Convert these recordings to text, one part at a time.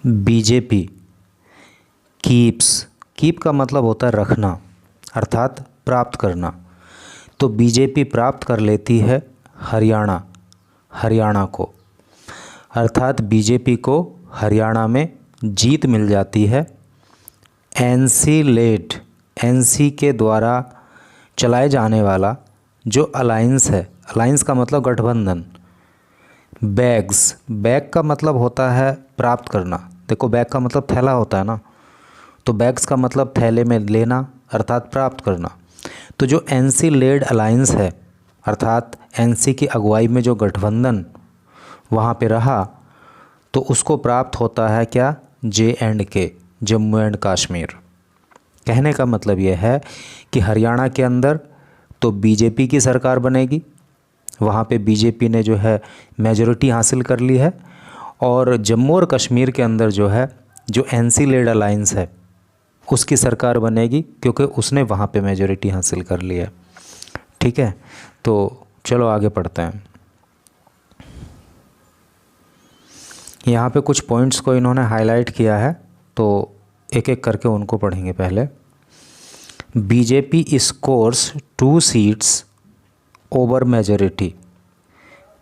BJP keeps, keep का मतलब होता है रखना अर्थात प्राप्त करना। तो बीजेपी प्राप्त कर लेती है हरियाणा को, अर्थात बीजेपी को हरियाणा में जीत मिल जाती है। एनसी के द्वारा चलाए जाने वाला जो अलायंस है, अलायंस का मतलब गठबंधन। बैग का मतलब होता है प्राप्त करना। देखो बैग का मतलब थैला होता है ना, तो बैग्स का मतलब थैले में लेना अर्थात प्राप्त करना। तो जो एनसी लेड अलायंस है अर्थात एनसी की अगुवाई में जो गठबंधन वहाँ पे रहा, तो उसको प्राप्त होता है क्या, JNK, जम्मू एंड कश्मीर। कहने का मतलब यह है कि हरियाणा के अंदर तो बीजेपी की सरकार बनेगी, वहाँ पे बीजेपी ने जो है मेजॉरिटी हासिल कर ली है, और जम्मू और कश्मीर के अंदर जो है जो एनसी लेड अलायंस है उसकी सरकार बनेगी, क्योंकि उसने वहाँ पे मेजॉरिटी हासिल कर ली है। ठीक है, तो चलो आगे पढ़ते हैं। यहाँ पे कुछ पॉइंट्स को इन्होंने हाईलाइट किया है, तो एक एक करके उनको पढ़ेंगे। पहले BJP scores 2 seats over majority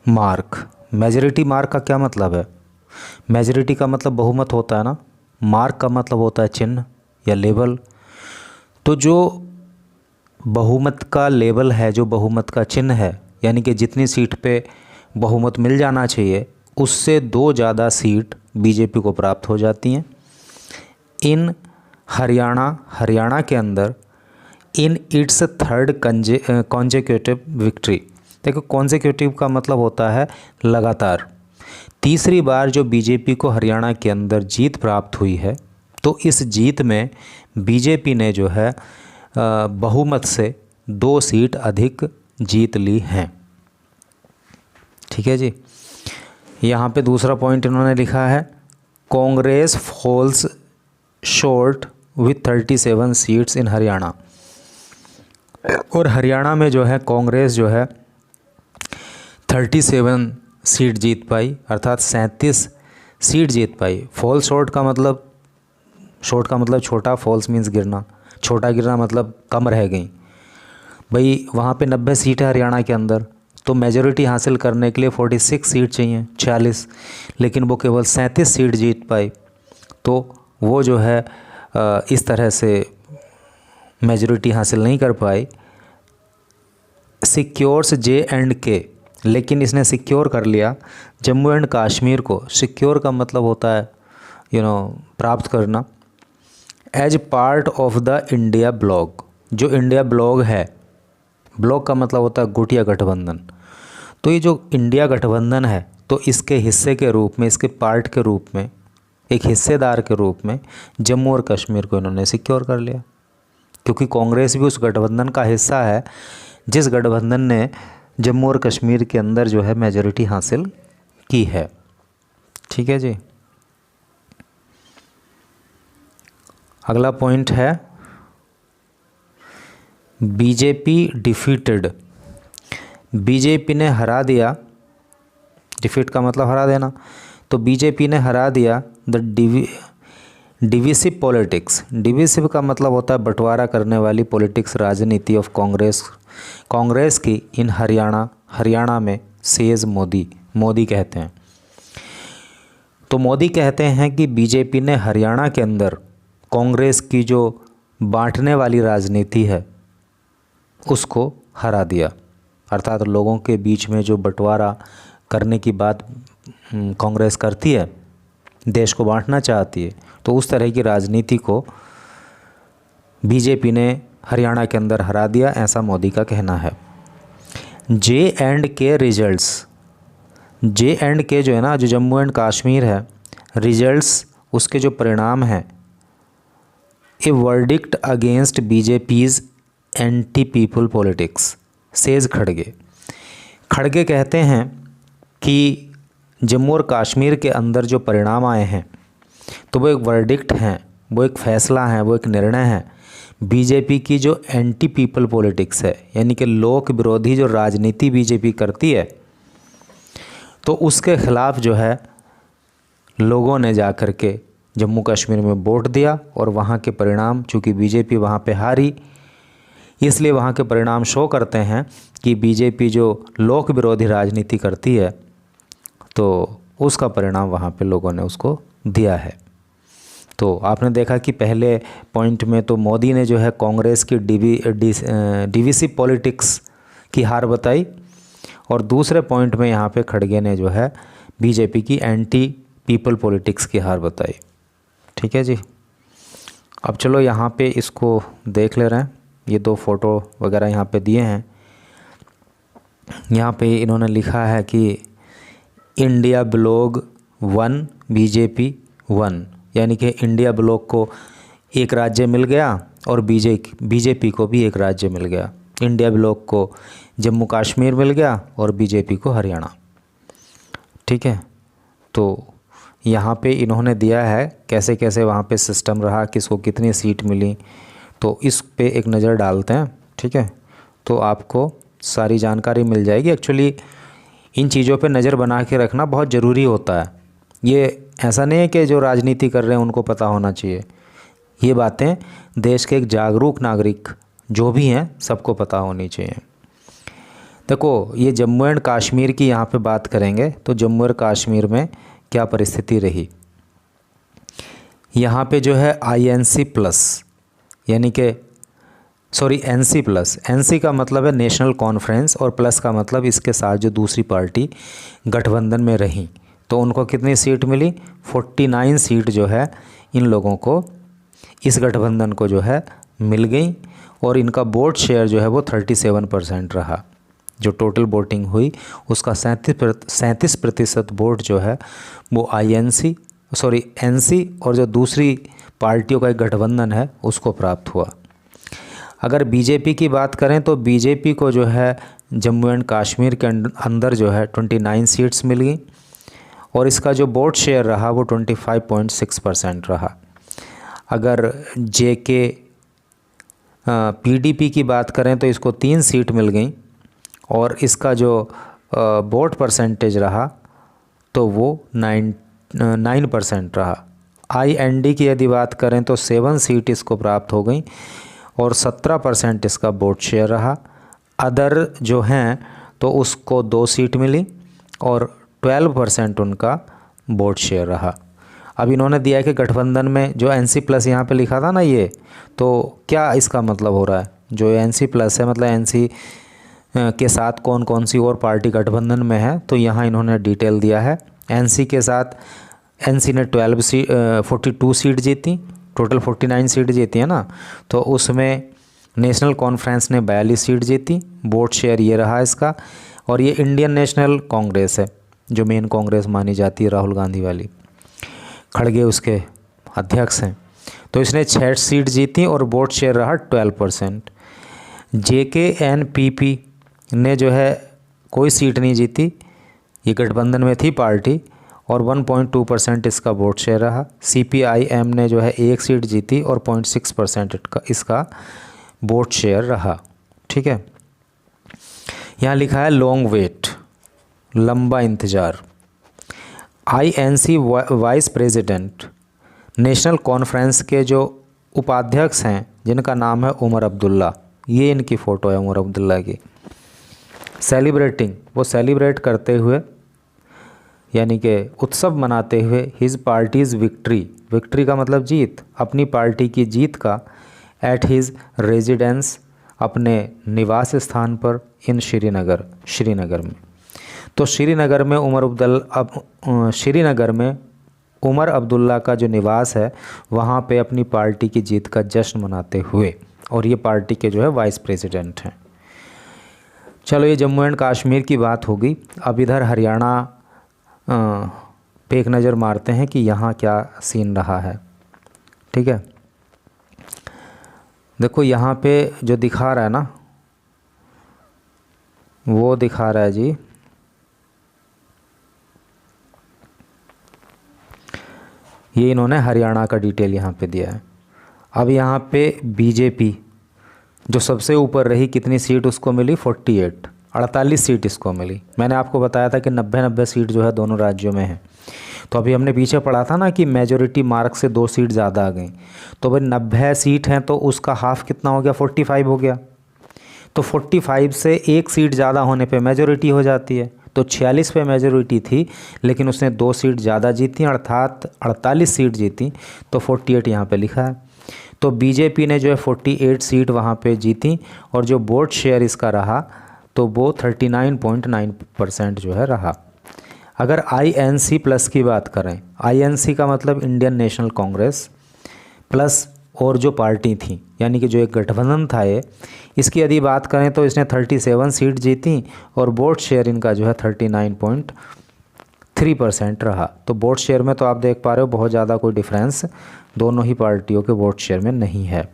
mark. Majority mark का क्या मतलब है? मेजॉरिटी का मतलब बहुमत होता है ना, मार्क का मतलब होता है चिन्ह या लेबल। तो जो बहुमत का लेबल है, जो बहुमत का चिन्ह है, यानी कि जितनी सीट पे बहुमत मिल जाना चाहिए उससे 2 ज़्यादा सीट बीजेपी को प्राप्त हो जाती हैं। इन हरियाणा के अंदर in its third consecutive victory. देखो कॉन्जिक्यूटिव का मतलब होता है लगातार। तीसरी बार जो बीजेपी को हरियाणा के अंदर जीत प्राप्त हुई है, तो इस जीत में बीजेपी ने जो है बहुमत से 2 सीट अधिक जीत ली हैं। ठीक है जी। यहाँ पे दूसरा पॉइंट इन्होंने लिखा है, Congress falls short with 37 seats in Haryana. और हरियाणा में जो है कांग्रेस जो है 37 सीट जीत पाई, अर्थात 37 सीट जीत पाई। फॉल शॉर्ट का मतलब छोटा, फॉल्स मीन्स गिरना, छोटा गिरना मतलब कम रह गई। भाई वहाँ पे 90 सीट है हरियाणा के अंदर, तो मेजॉरिटी हासिल करने के लिए 46 सीट चाहिए, 46, लेकिन वो केवल 37 सीट जीत पाई। तो वो जो है इस तरह से मेजॉरिटी हासिल नहीं कर पाई। सिक्योर्स JNK, लेकिन इसने सिक्योर कर लिया जम्मू एंड कश्मीर को। सिक्योर का मतलब होता है प्राप्त करना। As part of the India bloc, जो इंडिया ब्लॉक है, ब्लॉक का मतलब होता है गुट या गठबंधन। तो ये जो इंडिया गठबंधन है, तो इसके हिस्से के रूप में, इसके पार्ट के रूप में, एक हिस्सेदार के रूप में जम्मू और कश्मीर को इन्होंने सिक्योर कर लिया, क्योंकि कांग्रेस भी उस गठबंधन का हिस्सा है जिस गठबंधन ने जम्मू और कश्मीर के अंदर जो है मेजॉरिटी हासिल की है। ठीक है जी। अगला पॉइंट है बीजेपी डिफीटेड। बीजेपी ने हरा दिया, डिफीट का मतलब हरा देना, तो बीजेपी ने हरा दिया द डिविसिव पॉलिटिक्स। डिविसिव का मतलब होता है बंटवारा करने वाली पॉलिटिक्स, राजनीति ऑफ कांग्रेस की इन हरियाणा में, सेज मोदी कहते हैं। तो मोदी कहते हैं कि बीजेपी ने हरियाणा के अंदर कांग्रेस की जो बांटने वाली राजनीति है उसको हरा दिया, अर्थात लोगों के बीच में जो बंटवारा करने की बात कांग्रेस करती है, देश को बांटना चाहती है, तो उस तरह की राजनीति को बीजेपी ने हरियाणा के अंदर हरा दिया, ऐसा मोदी का कहना है। JNK रिजल्ट्स, JNK जो है ना, जो जम्मू एंड कश्मीर है, रिजल्ट्स उसके जो परिणाम हैं, a verdict against BJP's anti people politics, says खड़गे कहते हैं कि जम्मू और कश्मीर के अंदर जो परिणाम आए हैं, तो वो एक वर्डिक्ट हैं, वो एक फ़ैसला है, वो एक निर्णय है बीजेपी की जो एंटी पीपल पॉलिटिक्स है, यानी कि लोक विरोधी जो राजनीति बीजेपी करती है, तो उसके ख़िलाफ़ जो है लोगों ने जा कर के जम्मू कश्मीर में वोट दिया और वहाँ के परिणाम, चूँकि बीजेपी वहाँ पे हारी, इसलिए वहाँ के परिणाम शो करते हैं कि बीजेपी जो लोक विरोधी राजनीति करती है तो उसका परिणाम वहाँ पे लोगों ने उसको दिया है। तो आपने देखा कि पहले पॉइंट में तो मोदी ने जो है कांग्रेस की डीवीसी पॉलिटिक्स की हार बताई, और दूसरे पॉइंट में यहाँ पे खड़गे ने जो है बीजेपी की एंटी पीपल पॉलिटिक्स की हार बताई। ठीक है जी। अब चलो यहाँ पे इसको देख ले रहे हैं। ये दो फोटो वगैरह यहाँ पे दिए हैं। यहाँ पे इन्होंने लिखा है कि इंडिया ब्लॉक 1 बीजेपी 1, यानी कि इंडिया ब्लॉक को एक राज्य मिल गया और बीजेपी को भी एक राज्य मिल गया। इंडिया ब्लॉक को जम्मू कश्मीर मिल गया और बीजेपी को हरियाणा। ठीक है। तो यहाँ पे इन्होंने दिया है कैसे कैसे वहाँ पे सिस्टम रहा, किसको कितनी सीट मिली, तो इस पे एक नज़र डालते हैं। ठीक है। तो आपको सारी जानकारी मिल जाएगी। एक्चुअली इन चीज़ों पे नज़र बना के रखना बहुत ज़रूरी होता है। ये ऐसा नहीं है कि जो राजनीति कर रहे हैं उनको पता होना चाहिए। ये बातें देश के एक जागरूक नागरिक जो भी हैं सबको पता होनी चाहिए। देखो, ये जम्मू एंड कश्मीर की यहाँ पे बात करेंगे तो जम्मू और कश्मीर में क्या परिस्थिति रही। यहाँ पे जो है INC प्लस, यानी कि NC प्लस, NC का मतलब है नेशनल कॉन्फ्रेंस और प्लस का मतलब इसके साथ जो दूसरी पार्टी गठबंधन में रही तो उनको कितनी सीट मिली, 49 सीट जो है इन लोगों को, इस गठबंधन को जो है मिल गई, और इनका वोट शेयर जो है वो 37% रहा। जो टोटल वोटिंग हुई उसका 37% वोट जो है वो NC और जो दूसरी पार्टियों का एक गठबंधन है उसको प्राप्त हुआ। अगर बीजेपी की बात करें तो बीजेपी को जो है जम्मू एंड कश्मीर के अंदर जो है 29 सीट्स मिल गई और इसका जो वोट शेयर रहा वो 25.6% रहा। अगर JK PDP की बात करें तो इसको 3 सीट मिल गई और इसका जो वोट परसेंटेज रहा तो वो 9% रहा। IND की यदि बात करें तो 7 सीट इसको प्राप्त हो गई और 17% इसका वोट शेयर रहा। अदर जो हैं तो उसको 2 सीट मिली और 12% उनका वोट शेयर रहा। अब इन्होंने दिया है कि गठबंधन में जो NC प्लस यहाँ पे लिखा था ना, ये तो क्या इसका मतलब हो रहा है, जो NC प्लस है मतलब NC के साथ कौन कौन सी और पार्टी गठबंधन में है, तो यहाँ इन्होंने डिटेल दिया है। NC के साथ NC ने 42 सीट जीती, टोटल 49 सीट जीती है ना, तो उसमें नेशनल कॉन्फ्रेंस ने 42 सीट जीती, वोट शेयर ये रहा इसका। और ये इंडियन नेशनल कांग्रेस है जो मेन कांग्रेस मानी जाती है, राहुल गांधी वाली, खड़गे उसके अध्यक्ष हैं, तो इसने 6 सीट जीती और वोट शेयर रहा 12%। JKNPP ने जो है कोई सीट नहीं जीती, ये गठबंधन में थी पार्टी, और 1.2% इसका वोट शेयर रहा। CPIM ने जो है 1 सीट जीती और 0.6% इसका वोट शेयर रहा। ठीक है। यहाँ लिखा है लॉन्ग वेट, लंबा इंतज़ार। INC vice president national conference के जो उपाध्यक्ष हैं जिनका नाम है उमर अब्दुल्ला, ये इनकी फ़ोटो है उमर अब्दुल्ला की। सेलिब्रेटिंग, वो सेलिब्रेट करते हुए यानी कि उत्सव मनाते हुए हिज पार्टीज़ विक्ट्री, विक्ट्री का मतलब जीत, अपनी पार्टी की जीत का, एट हिज रेजिडेंस, अपने निवास स्थान पर, इन श्रीनगर, श्रीनगर में। तो श्रीनगर में उमर अब्दुल्ला का जो निवास है वहाँ पे अपनी पार्टी की जीत का जश्न मनाते हुए, और ये पार्टी के जो है वाइस प्रेसिडेंट हैं। चलो, ये जम्मू एंड कश्मीर की बात होगी। अब इधर हरियाणा पे एक नज़र मारते हैं कि यहाँ क्या सीन रहा है। ठीक है। देखो यहाँ पे जो दिखा रहा है ना, वो दिखा रहा है जी, ये इन्होंने हरियाणा का डिटेल यहाँ पे दिया है। अब यहाँ पे बीजेपी जो सबसे ऊपर रही, कितनी सीट उसको मिली, 48, 48 सीट इसको मिली। मैंने आपको बताया था कि 90-90 सीट जो है दोनों राज्यों में है। तो अभी हमने पीछे पढ़ा था ना कि मेजॉरिटी मार्क से 2 सीट ज़्यादा आ गई। तो भाई 90 सीट हैं तो उसका हाफ कितना हो गया, 45 हो गया। तो 45 से 1 सीट ज़्यादा होने पे मेजॉरिटी हो जाती है। तो 46 पे मेजॉरिटी थी, लेकिन उसने 2 सीट ज़्यादा जीती, अर्थात 48 सीट जीती। तो 48 यहाँ पे लिखा है। तो बीजेपी ने जो है 48 सीट वहाँ पे जीती, और जो वोट शेयर इसका रहा तो वो 39.9% जो है रहा। अगर INC प्लस की बात करें, INC का मतलब इंडियन नेशनल कांग्रेस प्लस और जो पार्टी थी, यानी कि जो एक गठबंधन था ये, इसकी यदि बात करें तो इसने 37 सीट जीती और वोट शेयर इनका जो है 39.3% रहा। तो वोट शेयर में तो आप देख पा रहे हो बहुत ज़्यादा कोई डिफरेंस दोनों ही पार्टियों के वोट शेयर में नहीं है।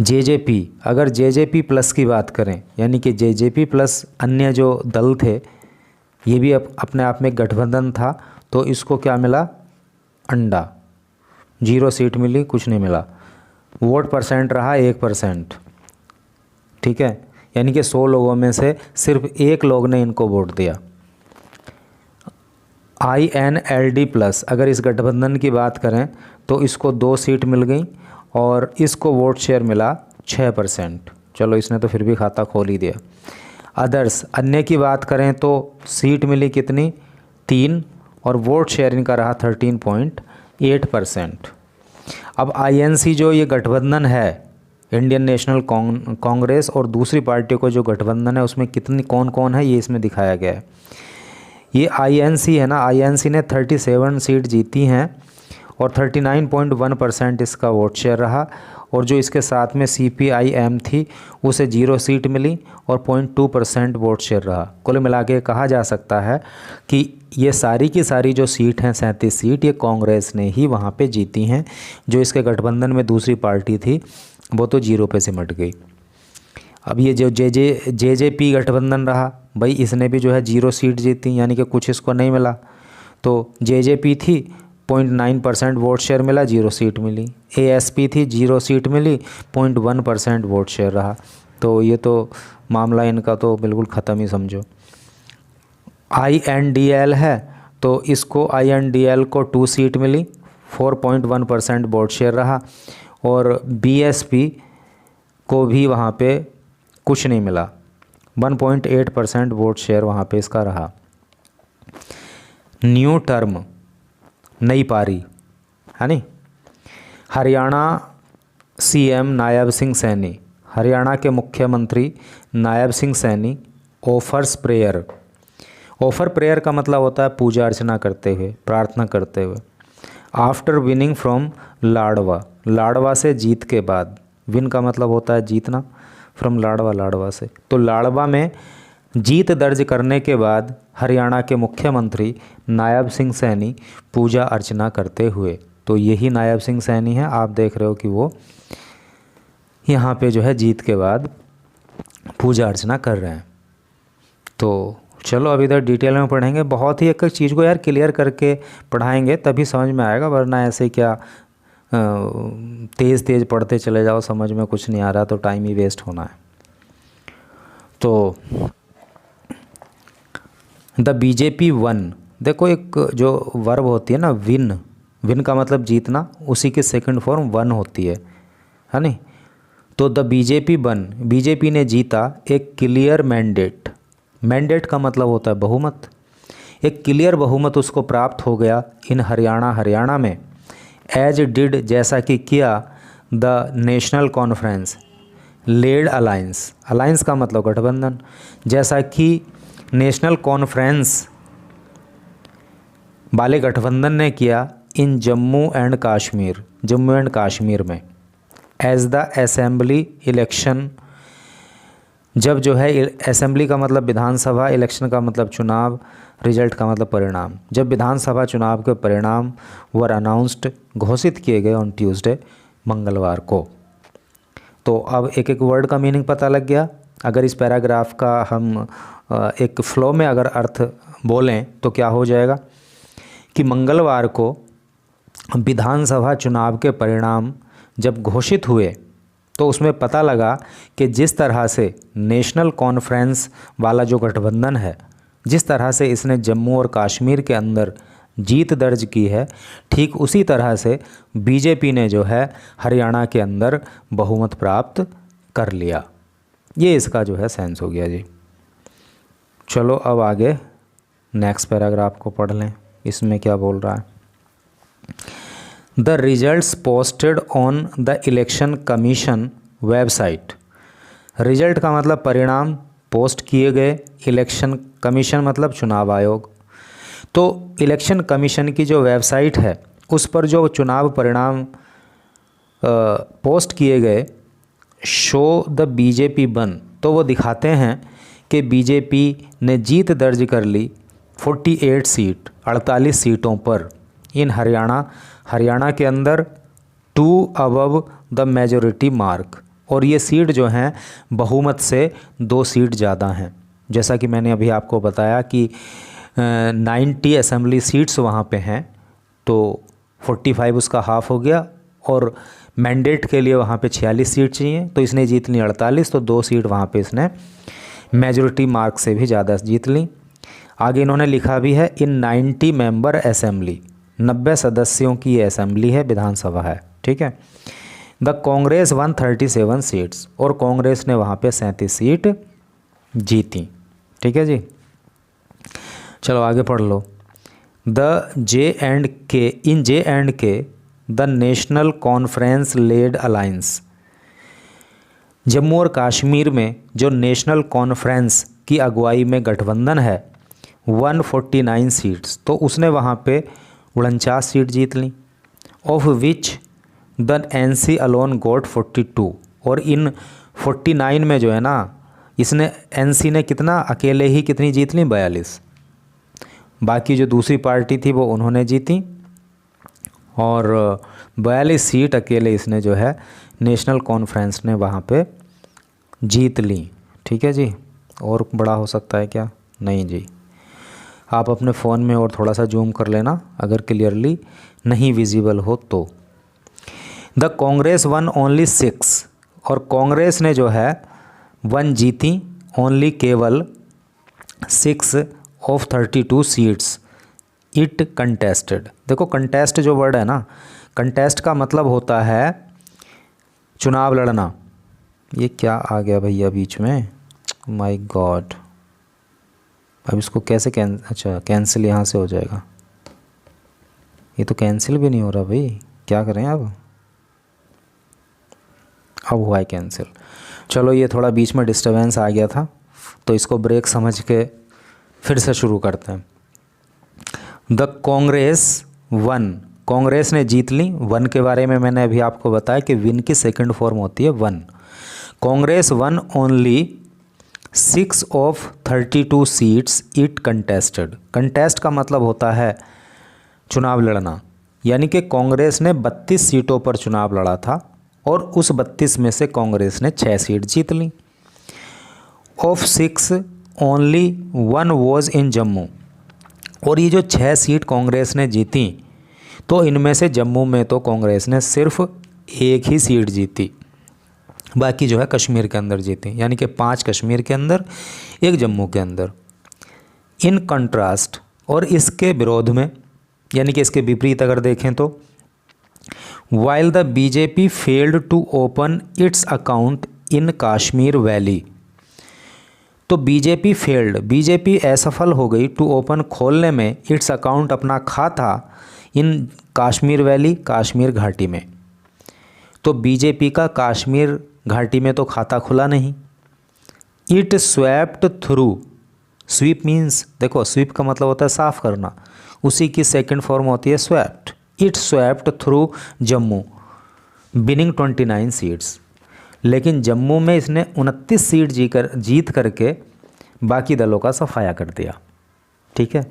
JJP, अगर JJP प्लस की बात करें, यानी कि JJP प्लस अन्य जो दल थे, ये भी अपने आप में गठबंधन था, तो इसको क्या मिला, अंडा, 0 सीट मिली, कुछ नहीं मिला। वोट परसेंट रहा 1%, ठीक है, यानी कि 100 लोगों में से सिर्फ 1 लोग ने इनको वोट दिया। INLD प्लस, अगर इस गठबंधन की बात करें तो इसको 2 सीट मिल गई और इसको वोट शेयर मिला 6%। चलो, इसने तो फिर भी खाता खोल ही दिया। अदर्स, अन्य की बात करें तो सीट मिली कितनी, 3, और वोट शेयर इनका रहा 13.8%। अब INC जो ये गठबंधन है, इंडियन नेशनल कांग्रेस और दूसरी पार्टियों को जो गठबंधन है, उसमें कितनी कौन कौन है ये इसमें दिखाया गया है। ये INC है ना, INC ने 37 सीट जीती हैं और 39.1% इसका वोट शेयर रहा। और जो इसके साथ में CPIM थी उसे 0 सीट मिली और 0.2% वोट शेयर रहा। कुल मिला के कहा जा सकता है कि ये सारी की सारी जो सीट हैं, 37 सीट, ये कांग्रेस ने ही वहाँ पे जीती हैं। जो इसके गठबंधन में दूसरी पार्टी थी वो तो 0 पे सिमट गई। अब ये जो JJP गठबंधन रहा, भाई इसने भी जो है 0 सीट जीती, यानी कि कुछ इसको नहीं मिला। तो JJP थी, 0.9% वोट शेयर मिला, 0 सीट मिली। ASP थी, 0 सीट मिली, 0.1% वोट शेयर रहा। तो ये तो मामला इनका तो बिल्कुल ख़त्म ही समझो। INDL है, तो इसको INDL को 2 सीट मिली, 4.1% वोट शेयर रहा। और BSP को भी वहाँ पे कुछ नहीं मिला, 1.8% वोट शेयर वहाँ पे इसका रहा। न्यू टर्म, नई पारी है नी, हरियाणा CM नायब सिंह सैनी, हरियाणा के मुख्यमंत्री Nayab Singh Saini offers prayer. Offer prayer का मतलब होता है पूजा अर्चना करते हुए, प्रार्थना करते हुए। After winning from Ladwa, Ladwa से जीत के बाद, विन का मतलब होता है जीतना, फ्रॉम लाडवा, लाडवा से। तो लाडवा में जीत दर्ज करने के बाद हरियाणा के मुख्यमंत्री नायब सिंह सैनी पूजा अर्चना करते हुए, तो यही नायब सिंह सैनी है। आप देख रहे हो कि वो यहाँ पे जो है जीत के बाद पूजा अर्चना कर रहे हैं। तो चलो अब इधर डिटेल में पढ़ेंगे, बहुत ही एक एक चीज़ को यार क्लियर करके पढ़ाएंगे तभी समझ में आएगा, वरना ऐसे क्या तेज़ तेज़ पढ़ते चले जाओ, समझ में कुछ नहीं आ रहा तो टाइम ही वेस्ट होना है। तो द BJP वन, देखो एक जो वर्ब होती है ना, विन, विन का मतलब जीतना, उसी की सेकंड फॉर्म वन होती है नहीं। तो द BJP वन, BJP ने जीता एक क्लियर मैंडेट, मैंडेट का मतलब होता है बहुमत, एक क्लियर बहुमत उसको प्राप्त हो गया इन हरियाणा, हरियाणा में। एज डिड, जैसा कि किया, the national conference led alliance, alliance का मतलब गठबंधन, जैसा कि नेशनल कॉन्फ्रेंस वाले गठबंधन ने किया in Jammu and Kashmir, Jammu and Kashmir में। एज द असेंबली इलेक्शन, जब जो है असेंबली का मतलब विधानसभा, इलेक्शन का मतलब चुनाव, रिजल्ट का मतलब परिणाम, जब विधानसभा चुनाव के परिणाम वर अनाउंस्ड, घोषित किए गए ऑन ट्यूसडे, मंगलवार को। तो अब एक एक वर्ड का मीनिंग पता लग गया। अगर इस पैराग्राफ का हम एक फ्लो में अगर अर्थ बोलें तो क्या हो जाएगा कि मंगलवार को विधानसभा चुनाव के परिणाम जब घोषित हुए तो उसमें पता लगा कि जिस तरह से नेशनल कॉन्फ्रेंस वाला जो गठबंधन है, जिस तरह से इसने जम्मू और कश्मीर के अंदर जीत दर्ज की है, ठीक उसी तरह से बीजेपी ने जो है हरियाणा के अंदर बहुमत प्राप्त कर लिया। ये इसका जो है सेंस हो गया जी। चलो अब आगे नेक्स्ट पैराग्राफ को पढ़ लें। इसमें क्या बोल रहा है? The results posted on the election commission website. Result का मतलब परिणाम, पोस्ट किए गए, इलेक्शन कमीशन मतलब चुनाव आयोग। तो इलेक्शन कमीशन की जो वेबसाइट है उस पर जो चुनाव परिणाम पोस्ट किए गए, शो द बीजेपी वन, तो वो दिखाते हैं कि बीजेपी ने जीत दर्ज कर ली 48 सीट, 48 सीटों पर इन हरियाणा के अंदर 2 अबव द मेजॉरिटी मार्क। और ये सीट जो हैं बहुमत से 2 सीट ज़्यादा हैं। जैसा कि मैंने अभी आपको बताया कि 90 असेंबली सीट्स वहाँ पे हैं, तो 45 उसका हाफ हो गया, और मैंडेट के लिए वहाँ पे 46 सीट चाहिए, तो इसने जीत ली 48, तो 2 सीट वहाँ पे इसने मेजॉरिटी मार्क से भी ज़्यादा जीत ली। आगे इन्होंने लिखा भी है इन 90 मेंबर असेंबली, 90 सदस्यों की ये असेंबली है, विधानसभा है, ठीक है। द कांग्रेस 137 सीट्स, और कांग्रेस ने वहाँ पे 37 सीट जीती, ठीक है जी। चलो आगे पढ़ लो। The J&K the national conference led alliance. Jammu और कश्मीर में जो नेशनल कॉन्फ्रेंस की अगुवाई में गठबंधन है 149 सीट्स, तो उसने वहाँ पे 49 सीट जीत ली। Of which the NC alone got 42, और इन 49 में जो है ना, इसने NC ने कितना अकेले ही कितनी जीत ली? 42। बाकी जो दूसरी पार्टी थी वो उन्होंने जीती, और 42 सीट अकेले इसने जो है नेशनल कॉन्फ्रेंस ने वहाँ पे जीत ली, ठीक है जी। और बड़ा हो सकता है क्या? नहीं जी। आप अपने फ़ोन में और थोड़ा सा जूम कर लेना अगर क्लियरली नहीं विजिबल हो तो। द कांग्रेस वन ओनली 6, और कांग्रेस ने जो है 1 जीती, ओनली केवल 6 ऑफ 32 सीट्स इट कंटेस्टेड। देखो कंटेस्ट जो वर्ड है ना, कंटेस्ट का मतलब होता है चुनाव लड़ना। ये क्या आ गया भैया बीच में? माय गॉड, अब इसको कैसे अच्छा कैंसिल यहाँ से हो जाएगा। ये तो कैंसिल भी नहीं हो रहा भाई, क्या करें अब हुआ है कैंसिल। चलो ये थोड़ा बीच में डिस्टर्बेंस आ गया था, तो इसको ब्रेक समझ के फिर से शुरू करते हैं। द कांग्रेस वन, कांग्रेस ने जीत ली। 1 के बारे में मैंने अभी आपको बताया कि विन की सेकंड फॉर्म होती है 1। Congress one only 6 of 32 seats it contested. Contest का मतलब होता है चुनाव लड़ना, यानी कि कांग्रेस ने 32 सीटों पर चुनाव लड़ा था, और उस 32 में से कांग्रेस ने 6 सीट जीत ली। Of 6 only 1 was in Jammu, और ये जो 6 सीट कांग्रेस ने जीती, तो इनमें से जम्मू में तो कांग्रेस ने सिर्फ 1 ही सीट जीती, बाकी जो है कश्मीर के अंदर जीती, यानी कि 5 कश्मीर के अंदर, 1 जम्मू के अंदर। इन कंट्रास्ट, और इसके विरोध में, यानी कि इसके विपरीत अगर देखें तो, while the BJP failed to open its account in Kashmir valley, तो बीजेपी फेल्ड, बीजेपी असफल हो गई टू ओपन, खोलने में, इट्स अकाउंट अपना खाता, इन कश्मीर वैली, कश्मीर घाटी में। तो बीजेपी का कश्मीर घाटी में तो खाता खुला नहीं। It swept through, sweep means, देखो स्वीप का मतलब होता है साफ करना, उसी की सेकंड फॉर्म होती है swept. It swept through Jammu winning 29 seats, लेकिन जम्मू में इसने 29 सीट जीत करके बाकी दलों का सफाया कर दिया, ठीक है।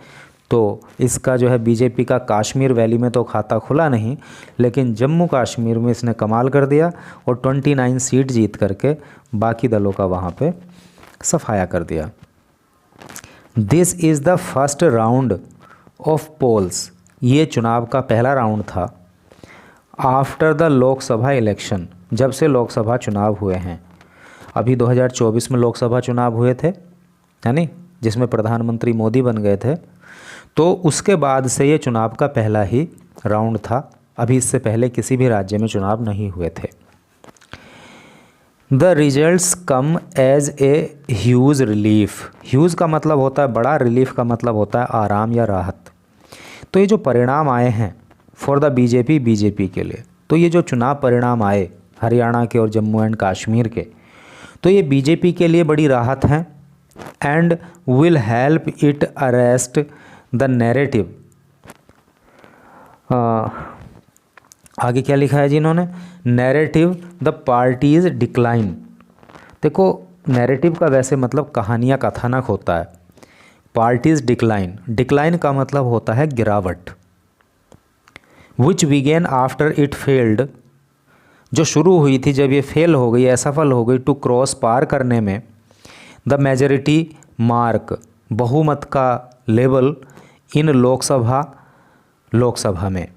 तो इसका जो है बीजेपी का कश्मीर वैली में तो खाता खुला नहीं, लेकिन जम्मू कश्मीर में इसने कमाल कर दिया और 29 सीट जीत करके बाकी दलों का वहाँ पे सफाया कर दिया। This is the first round of polls, ये चुनाव का पहला राउंड था। आफ्टर द लोकसभा इलेक्शन, जब से लोकसभा चुनाव हुए हैं। अभी 2024 में लोकसभा चुनाव हुए थे, यानी जिसमें प्रधानमंत्री मोदी बन गए थे, तो उसके बाद से ये चुनाव का पहला ही राउंड था। अभी इससे पहले किसी भी राज्य में चुनाव नहीं हुए थे। The results come as a huge relief. Huge का मतलब होता है बड़ा, रिलीफ का मतलब होता है आराम या राहत। तो ये जो परिणाम आए हैं फॉर द बीजेपी के लिए, तो ये जो चुनाव परिणाम आए हरियाणा के और जम्मू एंड कश्मीर के, तो ये बीजेपी के लिए बड़ी राहत हैं and will help it arrest the narrative. आगे क्या लिखा है जी इन्होंने, नैरेटिव द पार्टीज डिक्लाइन। देखो नैरेटिव का वैसे मतलब कहानियाँ, कथानक होता है। पार्टीज डिक्लाइन, डिक्लाइन का मतलब होता है गिरावट। विच बिगेन आफ्टर इट फेल्ड, जो शुरू हुई थी जब ये फेल हो गई, असफल हो गई, टू क्रॉस पार करने में द मेजॉरिटी मार्क, बहुमत का लेवल इन लोकसभा में।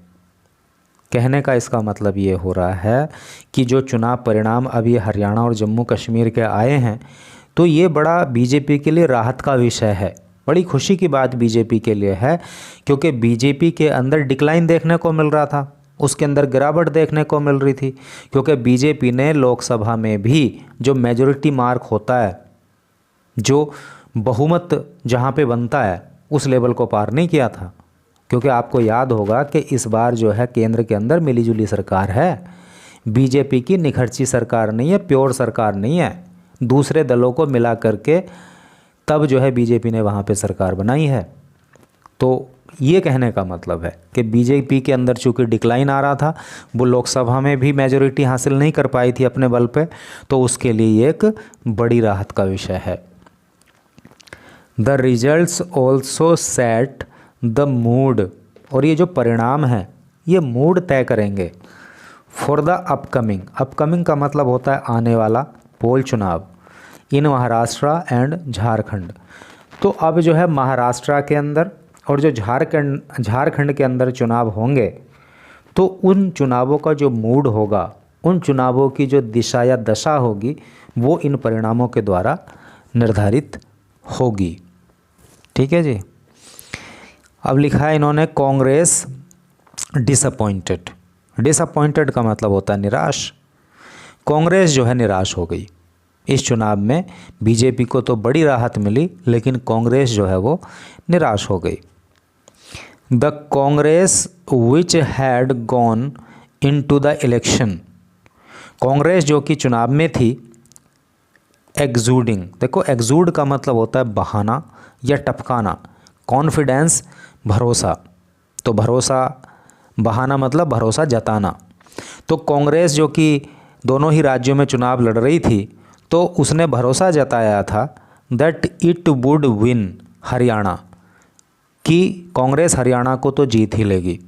कहने का इसका मतलब ये हो रहा है कि जो चुनाव परिणाम अभी हरियाणा और जम्मू कश्मीर के आए हैं, तो ये बड़ा बीजेपी के लिए राहत का विषय है, बड़ी खुशी की बात बीजेपी के लिए है, क्योंकि बीजेपी के अंदर डिक्लाइन देखने को मिल रहा था, उसके अंदर गिरावट देखने को मिल रही थी, क्योंकि बीजेपी ने लोकसभा में भी जो मेजॉरिटी मार्क होता है, जो बहुमत जहाँ पे बनता है, उस लेवल को पार नहीं किया था। क्योंकि आपको याद होगा कि इस बार जो है केंद्र के अंदर मिलीजुली सरकार है, बीजेपी की निखर्ची सरकार नहीं है, प्योर सरकार नहीं है, दूसरे दलों को मिला करके तब जो है बीजेपी ने वहाँ पे सरकार बनाई है। तो ये कहने का मतलब है कि बीजेपी के अंदर चूँकि डिक्लाइन आ रहा था, वो लोकसभा में भी मेजॉरिटी हासिल नहीं कर पाई थी अपने बल पे, तो उसके लिए एक बड़ी राहत का विषय है। The results also set the mood, और ये जो परिणाम हैं ये मूड तय करेंगे फॉर द अपकमिंग। अपकमिंग का मतलब होता है आने वाला पोल चुनाव इन महाराष्ट्र एंड झारखंड। तो अब जो है महाराष्ट्र के अंदर और जो झारखंड के अंदर चुनाव होंगे, तो उन चुनावों का जो मूड होगा, उन चुनावों की जो दिशा या दशा होगी, वो इन परिणामों के द्वारा निर्धारित होगी। ठीक है जी। अब लिखा है इन्होंने कांग्रेस डिसअपॉइंटेड। डिसअपॉइंटेड का मतलब होता है निराश। कांग्रेस जो है निराश हो गई इस चुनाव में। बीजेपी को तो बड़ी राहत मिली, लेकिन कांग्रेस जो है वो निराश हो गई। The Congress which had gone into the election, Congress जो कि चुनाव में थी, एग्जूडिंग, देखो एग्जूड का मतलब होता है बहाना या टपकाना, कॉन्फिडेंस भरोसा, तो भरोसा बहाना मतलब भरोसा जताना। तो कांग्रेस जो कि दोनों ही राज्यों में चुनाव लड़ रही थी, तो उसने भरोसा जताया था that it would win Haryana, कि कांग्रेस हरियाणा को तो जीत ही लेगी।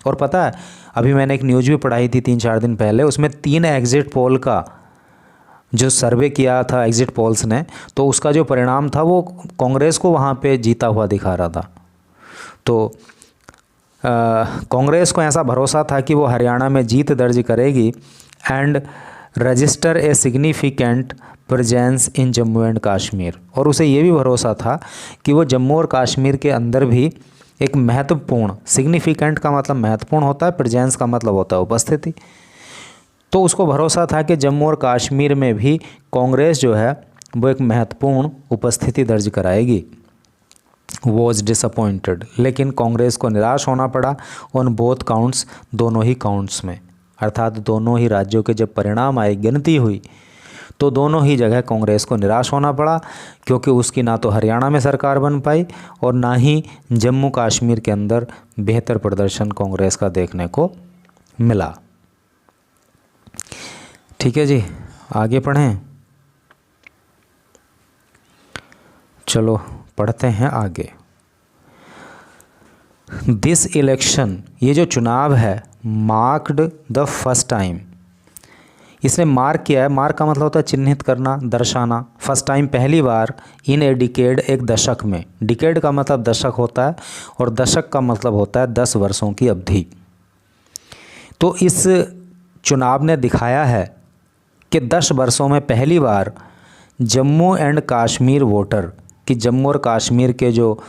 और पता है अभी मैंने एक न्यूज़ भी पढ़ाई थी 3-4 दिन पहले, उसमें 3 एग्जिट पोल का जो सर्वे किया था एग्जिट पोल्स ने, तो उसका जो परिणाम था वो कांग्रेस को वहाँ पे जीता हुआ दिखा रहा था। तो कांग्रेस को ऐसा भरोसा था कि वो हरियाणा में जीत दर्ज करेगी and register a significant presence in Jammu and Kashmir, और उसे ये भी भरोसा था कि वो जम्मू और कश्मीर के अंदर भी एक महत्वपूर्ण, सिग्निफिकेंट का मतलब महत्वपूर्ण होता है, प्रेजेंस का मतलब होता है उपस्थिति, तो उसको भरोसा था कि जम्मू और कश्मीर में भी कांग्रेस जो है वो एक महत्वपूर्ण उपस्थिति दर्ज कराएगी। वॉज डिसअपॉइंटेड, लेकिन कांग्रेस को निराश होना पड़ा ऑन बोथ काउंट्स, दोनों ही काउंट्स में, अर्थात दोनों ही राज्यों के जब परिणाम आए, गिनती हुई, तो दोनों ही जगह कांग्रेस को निराश होना पड़ा, क्योंकि उसकी ना तो हरियाणा में सरकार बन पाई और ना ही जम्मू कश्मीर के अंदर बेहतर प्रदर्शन कांग्रेस का देखने को मिला। ठीक है जी, आगे पढ़ें। चलो पढ़ते हैं आगे। दिस इलेक्शन, ये जो चुनाव है, मार्क्ड द फर्स्ट टाइम, इसने मार्क किया है, मार्क का मतलब होता है चिन्हित करना, दर्शाना, फर्स्ट टाइम पहली बार, इन ए डिकेड एक दशक में, डिकेड का मतलब दशक होता है और दशक का मतलब होता है 10 वर्षों की अवधि। तो इस चुनाव ने दिखाया है कि 10 वर्षों में पहली बार जम्मू एंड कश्मीर वोटर, कि जम्मू और कश्मीर के जो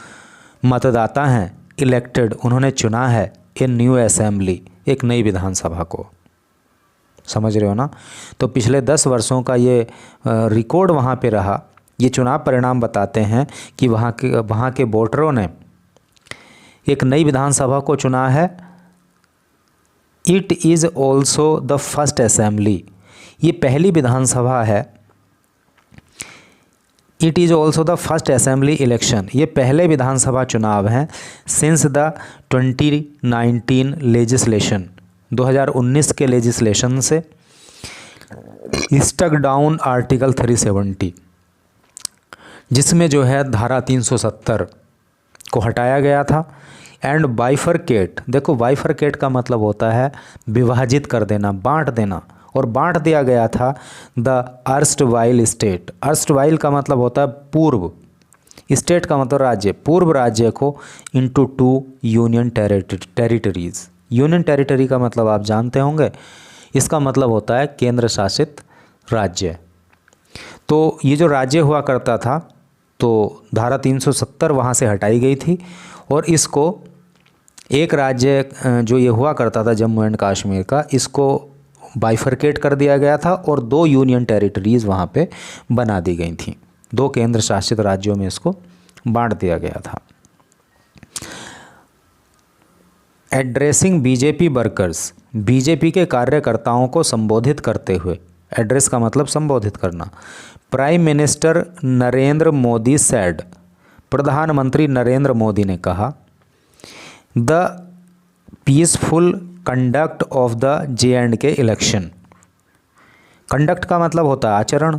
मतदाता हैं इलेक्टेड, उन्होंने चुना है ए न्यू असेंबली, एक नई विधानसभा को। समझ रहे हो ना। तो पिछले 10 वर्षों का ये रिकॉर्ड वहाँ पे रहा। ये चुनाव परिणाम बताते हैं कि वहाँ के वोटरों ने एक नई विधानसभा को चुना है। It is also the first assembly, ये पहली विधानसभा है। It is also the first assembly election, ये पहले विधानसभा चुनाव हैं सिंस द 2019 लेजिस्लेशन, 2019 के लेजिस्लेशन से स्टक डाउन आर्टिकल 370, जिसमें जो है धारा 370 को हटाया गया था। एंड बाइफरकेट, देखो बाइफरकेट का मतलब होता है विभाजित कर देना, बांट देना, और बांट दिया गया था द अर्स्टवाइल स्टेट। अर्स्टवाइल का मतलब होता है पूर्व, स्टेट का मतलब राज्य, पूर्व राज्य को into 2 union territories. Union territory का मतलब आप जानते होंगे, इसका मतलब होता है केंद्र शासित राज्य। तो ये जो राज्य हुआ करता था, तो धारा 370 वहाँ से हटाई गई थी, और इसको एक राज्य जो ये हुआ करता था जम्मू एंड कश्मीर का, इसको बाइफरकेट कर दिया गया था और 2 यूनियन टेरिटरीज़ वहाँ पे बना दी गई थी। 2 केंद्र शासित राज्यों में इसको बांट दिया गया था। एड्रेसिंग बीजेपी वर्कर्स, बीजेपी के कार्यकर्ताओं को संबोधित करते हुए, एड्रेस का मतलब संबोधित करना, prime minister Narendra Modi said, प्रधानमंत्री नरेंद्र मोदी ने कहा, the peaceful conduct of the J&K election. Conduct का मतलब होता है आचरण,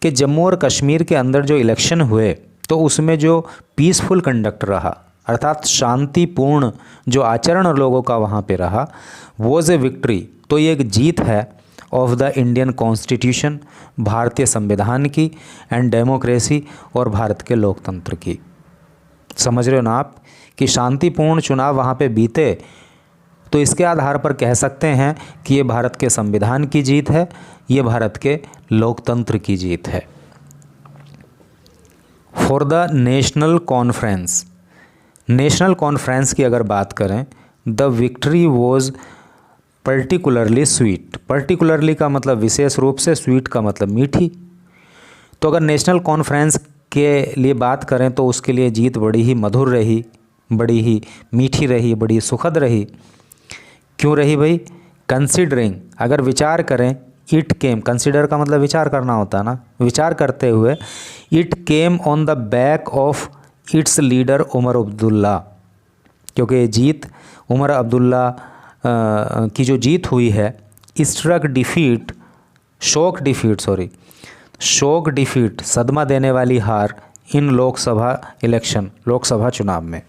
कि जम्मू और कश्मीर के अंदर जो इलेक्शन हुए तो उसमें जो पीसफुल कंडक्ट रहा, अर्थात शांतिपूर्ण जो आचरण लोगों का वहाँ पे रहा, वॉज ए विक्ट्री, तो ये एक जीत है ऑफ द इंडियन कॉन्स्टिट्यूशन, भारतीय संविधान की, एंड डेमोक्रेसी, और भारत के लोकतंत्र की। समझ रहे हो ना आप, कि शांतिपूर्ण चुनाव वहाँ पे बीते, तो इसके आधार पर कह सकते हैं कि ये भारत के संविधान की जीत है, ये भारत के लोकतंत्र की जीत है। For the national conference, national conference की अगर बात करें, the victory was particularly sweet. Particularly का मतलब विशेष रूप से, स्वीट का मतलब मीठी। तो अगर नेशनल कॉन्फ्रेंस के लिए बात करें तो उसके लिए जीत बड़ी ही मधुर रही, बड़ी ही मीठी रही, बड़ी सुखद रही। क्यों रही भाई? कंसिडरिंग, अगर विचार करें, इट केम, कंसिडर का मतलब विचार करना होता है ना, विचार करते हुए, it came on the back of its leader Omar Abdullah, क्योंकि ये जीत उमर अब्दुल्ला की जो जीत हुई है, स्ट्रक डिफीट, शोक डिफीट, सदमा देने वाली हार, इन लोकसभा इलेक्शन, लोकसभा चुनाव में।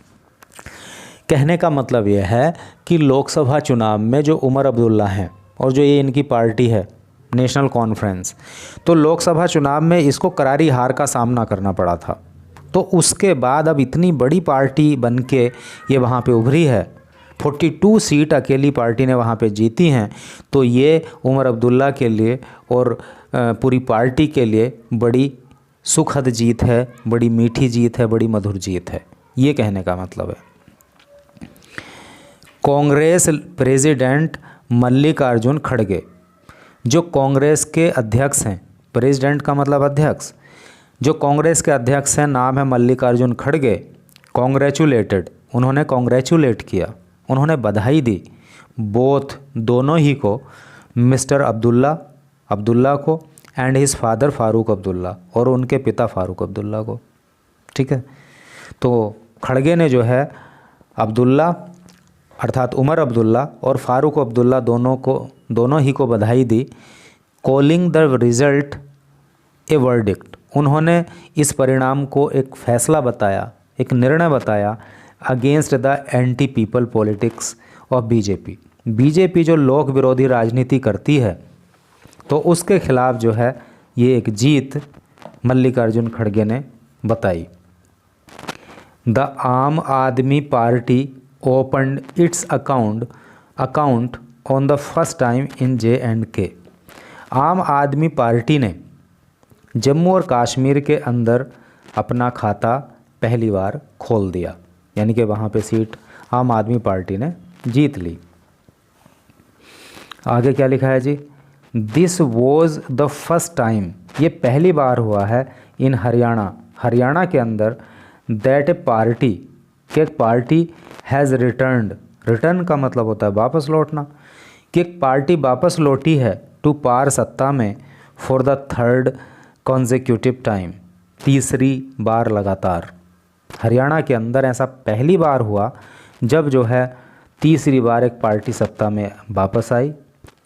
कहने का मतलब यह है कि लोकसभा चुनाव में जो उमर अब्दुल्ला हैं और जो ये इनकी पार्टी है नेशनल कॉन्फ्रेंस, तो लोकसभा चुनाव में इसको करारी हार का सामना करना पड़ा था। तो उसके बाद अब इतनी बड़ी पार्टी बन के ये वहाँ पे उभरी है, 42 सीट अकेली पार्टी ने वहाँ पे जीती हैं, तो ये उमर अब्दुल्ला के लिए और पूरी पार्टी के लिए बड़ी सुखद जीत है, बड़ी मीठी जीत है, बड़ी मधुर जीत है, ये कहने का मतलब है। कांग्रेस प्रेसिडेंट मल्लिकार्जुन खड़गे, जो कांग्रेस के अध्यक्ष हैं, प्रेसिडेंट का मतलब अध्यक्ष, जो कांग्रेस के अध्यक्ष हैं, नाम है मल्लिकार्जुन खड़गे, कॉन्ग्रेचुलेटेड, उन्होंने कॉन्ग्रेचुलेट किया, उन्होंने बधाई दी, बोथ, दोनों ही को, मिस्टर अब्दुल्ला को, and his father Farooq Abdullah, और उनके पिता फारूक अब्दुल्ला को। ठीक है, तो खड़गे ने जो है अब्दुल्ला अर्थात उमर अब्दुल्ला और फारूक अब्दुल्ला दोनों ही को बधाई दी। Calling the result a verdict, उन्होंने इस परिणाम को एक फैसला बताया, एक निर्णय बताया, against the anti people politics of BJP. BJP जो लोक विरोधी राजनीति करती है, तो उसके खिलाफ जो है ये एक जीत मल्लिकार्जुन खड़गे ने बताई। द आम Aadmi party opened its account on the first time in J&K। आम आदमी पार्टी ने जम्मू और कश्मीर के अंदर अपना खाता पहली बार खोल दिया, यानी कि वहाँ पे सीट आम आदमी पार्टी ने जीत ली। आगे क्या लिखा है जी, this was the first time, ये पहली बार हुआ है इन हरियाणा, हरियाणा के अंदर, दैट ए पार्टी, कि एक पार्टी हैज़ रिटर्न्ड, रिटर्न का मतलब होता है वापस लौटना, कि एक पार्टी वापस लौटी है टू पार, सत्ता में, for the third consecutive time, तीसरी बार लगातार। हरियाणा के अंदर ऐसा पहली बार हुआ जब जो है तीसरी बार एक पार्टी सत्ता में वापस आई।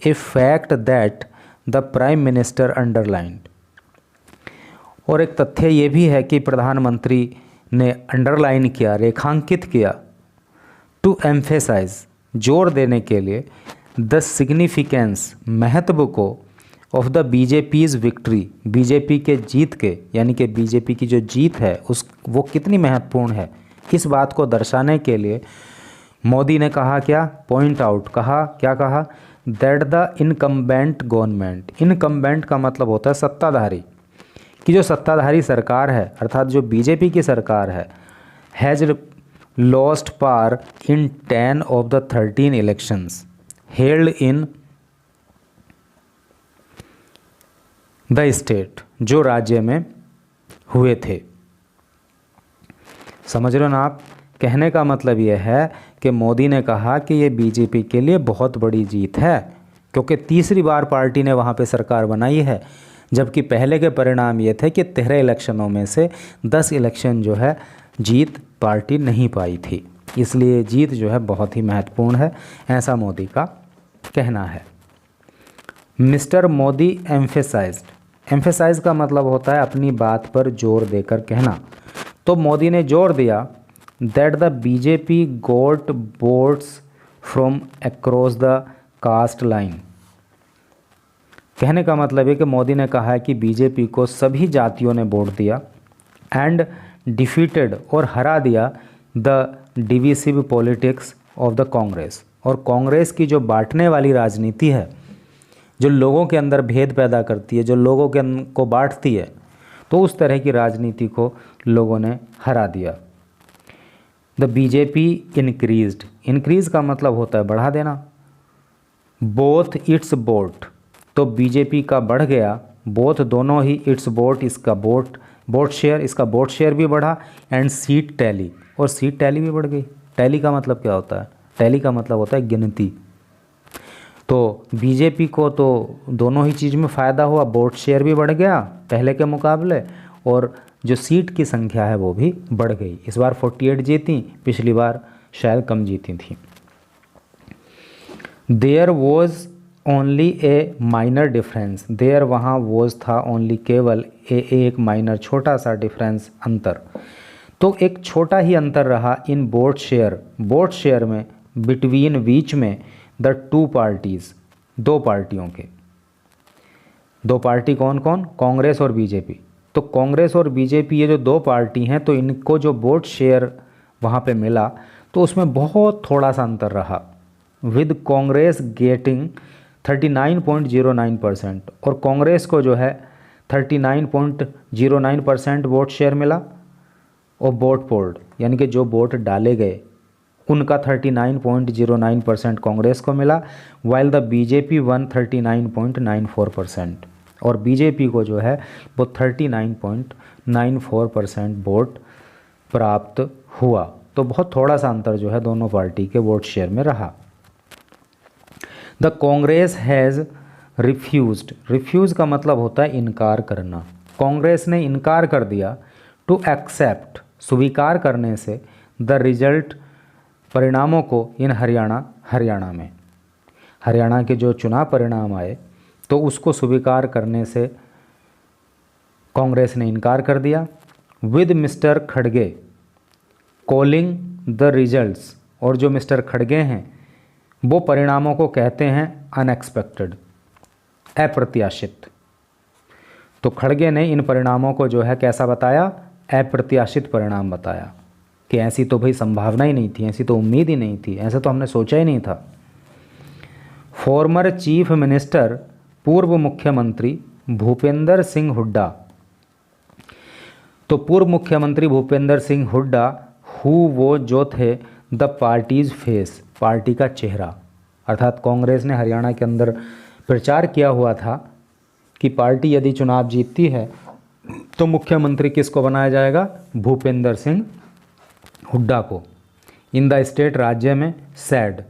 A fact that the prime minister underlined, और एक तथ्य ये भी है कि प्रधानमंत्री ने अंडरलाइन किया, रेखांकित किया, टू एम्फेसाइज, जोर देने के लिए, द सिग्निफिकेंस, महत्व को, ऑफ द बीजेपीज़ विक्ट्री, बीजेपी के जीत के, यानी कि बीजेपी की जो जीत है उस वो कितनी महत्वपूर्ण है, इस बात को दर्शाने के लिए मोदी ने कहा क्या, पॉइंट आउट, कहा क्या, कहा that the incumbent government, incumbent का मतलब होता है सत्ताधारी, कि जो सत्ताधारी सरकार है अर्थात जो बीजेपी की सरकार है, has lost par in 10 of the 13 elections held in the state, जो राज्य में हुए थे। समझ रहे हो ना आप, कहने का मतलब यह है कि मोदी ने कहा कि ये बीजेपी के लिए बहुत बड़ी जीत है, क्योंकि तीसरी बार पार्टी ने वहाँ पे सरकार बनाई है, जबकि पहले के परिणाम ये थे कि 13 इलेक्शनों में से 10 इलेक्शन जो है जीत पार्टी नहीं पाई थी, इसलिए जीत जो है बहुत ही महत्वपूर्ण है, ऐसा मोदी का कहना है। मिस्टर मोदी एम्फेसाइज्ड, एम्फेसाइज का मतलब होता है अपनी बात पर जोर देकर कहना, तो मोदी ने जोर दिया that the BJP got votes from across the caste line, कहने का मतलब है कि मोदी ने कहा है कि बीजेपी को सभी जातियों ने वोट दिया, एंड डिफीटेड, और हरा दिया, the divisive politics of the Congress, और कांग्रेस की जो बांटने वाली राजनीति है, जो लोगों के अंदर भेद पैदा करती है, जो लोगों को बांटती है, तो उस तरह की राजनीति को लोगों ने हरा दिया। द बीजेपी इंक्रीज्ड, इंक्रीज का मतलब होता है बढ़ा देना, बोथ इट्स वोट, तो बीजेपी का बढ़ गया, बोथ दोनों ही, इट्स वोट, इसका वोट शेयर, इसका वोट शेयर भी बढ़ा, एंड सीट टैली, और सीट टैली भी बढ़ गई। टैली का मतलब क्या होता है, टैली का मतलब होता है गिनती, तो बीजेपी को तो दोनों ही चीज़ में फ़ायदा हुआ, वोट शेयर भी बढ़ गया पहले के मुकाबले, और जो सीट की संख्या है वो भी बढ़ गई। इस बार 48 जीती, पिछली बार शायद कम जीती थी। There was only a minor difference, there वहाँ वॉज था, ओनली केवल, एक माइनर छोटा सा डिफरेंस, अंतर, तो एक छोटा ही अंतर रहा इन वोट शेयर, वोट शेयर में, बिटवीन, बीच में, द टू पार्टीज़, दो पार्टियों के, दो पार्टी कौन कौन, कांग्रेस और बीजेपी, तो कांग्रेस और बीजेपी ये जो दो पार्टी हैं, तो इनको जो वोट शेयर वहाँ पे मिला तो उसमें बहुत थोड़ा सा अंतर रहा, विद कांग्रेस गेटिंग 39.09%, और कांग्रेस को जो है 39.09% वोट शेयर मिला, और वोट पोल्ड यानी कि जो वोट डाले गए उनका 39.09% कांग्रेस को मिला, वाइल द बीजेपी वन 39.94%, और बीजेपी को जो है वो 39.94% वोट प्राप्त हुआ, तो बहुत थोड़ा सा अंतर जो है दोनों पार्टी के वोट शेयर में रहा। The Congress has refused, refuse का मतलब होता है इनकार करना, कांग्रेस ने इनकार कर दिया, टू एक्सेप्ट, स्वीकार करने से, द रिजल्ट, परिणामों को, इन हरियाणा, हरियाणा में, हरियाणा के जो चुनाव परिणाम आए तो उसको स्वीकार करने से कांग्रेस ने इनकार कर दिया। विद मिस्टर खड़गे कॉलिंग द रिजल्ट्स, और जो मिस्टर खड़गे हैं वो परिणामों को कहते हैं अनएक्सपेक्टेड, अप्रत्याशित, तो खड़गे ने इन परिणामों को जो है कैसा बताया, अप्रत्याशित परिणाम बताया, कि ऐसी तो भाई संभावना ही नहीं थी, ऐसी तो उम्मीद ही नहीं थी, ऐसा तो हमने सोचा ही नहीं था। फॉर्मर चीफ मिनिस्टर पूर्व मुख्यमंत्री भूपेंद्र सिंह हुड्डा। तो पूर्व मुख्यमंत्री भूपेंद्र सिंह हुड्डा वो जो थे द पार्टीज फेस, पार्टी का चेहरा, अर्थात कांग्रेस ने हरियाणा के अंदर प्रचार किया हुआ था कि पार्टी यदि चुनाव जीतती है तो मुख्यमंत्री किसको बनाया जाएगा, भूपेंद्र सिंह हुड्डा को। इन द स्टेट, राज्य में, सैड,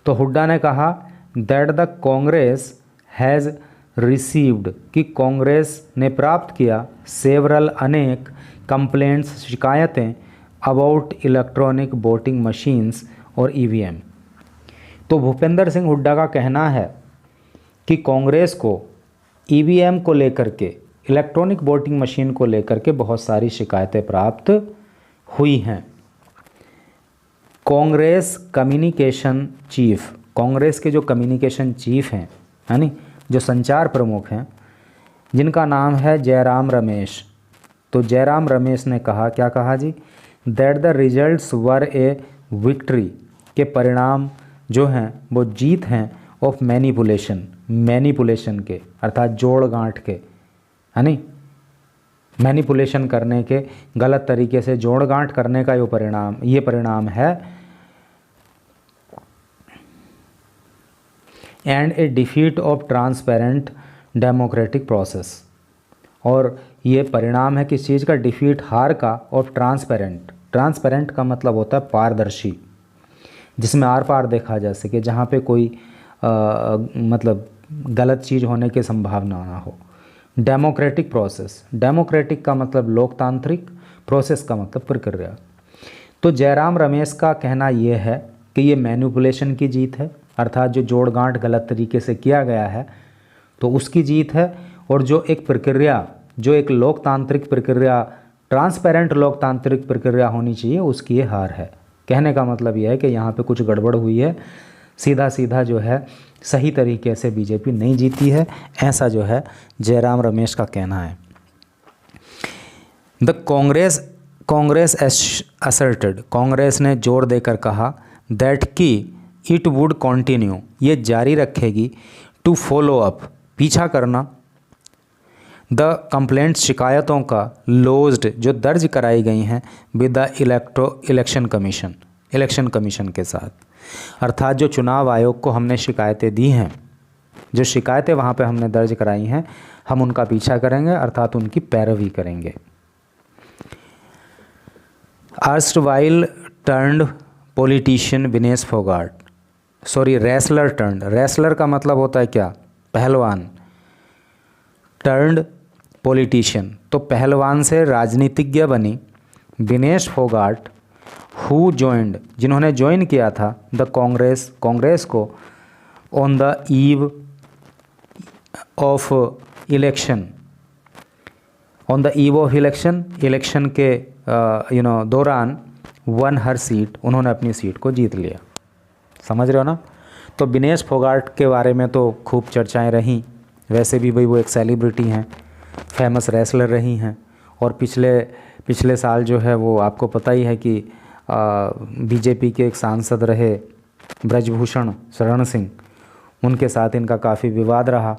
तो हुड्डा ने कहा that the Congress has received, कि कांग्रेस ने प्राप्त किया, सेवरल, अनेक, कंप्लेंट्स, शिकायतें, अबाउट इलेक्ट्रॉनिक वोटिंग मशीन्स और ईवीएम। तो भूपेंद्र सिंह हुड्डा का कहना है कि कांग्रेस को ईवीएम को लेकर के, इलेक्ट्रॉनिक वोटिंग मशीन को लेकर के बहुत सारी शिकायतें प्राप्त हुई हैं। कांग्रेस कम्युनिकेशन चीफ, कांग्रेस के जो कम्युनिकेशन चीफ हैं, यानी जो संचार प्रमुख हैं, जिनका नाम है जयराम रमेश, तो जयराम रमेश ने कहा, क्या कहा जी, that the results were a victory, के परिणाम जो हैं वो जीत हैं, ऑफ मैनिपुलेशन, मैनिपुलेशन के, अर्थात जोड़ गांठ के, है नहीं, मैनिपुलेशन करने के, गलत तरीके से जोड़ गांठ करने का ये परिणाम है, and A defeat of transparent democratic process, और ये परिणाम है किस चीज़ का, डिफीट, हार का, ऑफ ट्रांसपेरेंट, ट्रांसपेरेंट का मतलब होता है पारदर्शी, जिसमें आर पार देखा जा सके, जहाँ पे कोई मतलब गलत चीज़ होने की संभावना ना हो। डेमोक्रेटिक प्रोसेस, डेमोक्रेटिक का मतलब लोकतांत्रिक, प्रोसेस का मतलब प्रक्रिया। तो जयराम रमेश का कहना यह है कि ये मैनिपुलेशन की जीत है, अर्थात जो जोड़ गांठ गलत तरीके से किया गया है तो उसकी जीत है, और जो एक प्रक्रिया, जो एक लोकतांत्रिक प्रक्रिया, ट्रांसपेरेंट लोकतांत्रिक प्रक्रिया होनी चाहिए, उसकी ये हार है। कहने का मतलब यह है कि यहाँ पे कुछ गड़बड़ हुई है, सीधा सीधा जो है सही तरीके से बीजेपी नहीं जीती है, ऐसा जो है जयराम रमेश का कहना है। द कांग्रेस असर्टेड, कांग्रेस ने जोर देकर कहा, दैट कि इट वुड कंटिन्यू, ये जारी रखेगी, टू फॉलो अप, पीछा करना, द कंप्लेंट्स, शिकायतों का, लोज्ड, जो दर्ज कराई गई हैं, with the election commission, election commission के साथ, अर्थात जो चुनाव आयोग को हमने शिकायतें दी हैं, जो शिकायतें वहाँ पे हमने दर्ज कराई हैं, हम उनका पीछा करेंगे, अर्थात उनकी पैरवी करेंगे। Erstwhile turned politician Vinesh Phogat, wrestler turned, wrestler का मतलब होता है क्या, पहलवान, टर्न्ड पॉलिटिशियन, तो पहलवान से राजनीतिज्ञ बनी, विनेश फोगाट, हु जॉइंड, जिन्होंने ज्वाइन किया था, द कांग्रेस, कांग्रेस को, on the eve of election, on the eve of election, election के दौरान, वन हर सीट, उन्होंने अपनी सीट को जीत लिया। समझ रहे हो ना। तो विनेश फोगाट के बारे में तो खूब चर्चाएं रहीं, वैसे भी भाई वो एक सेलिब्रिटी हैं, फेमस रेसलर रही हैं, और पिछले साल जो है वो आपको पता ही है कि बीजेपी के एक सांसद रहे ब्रजभूषण शरण सिंह, उनके साथ इनका काफ़ी विवाद रहा,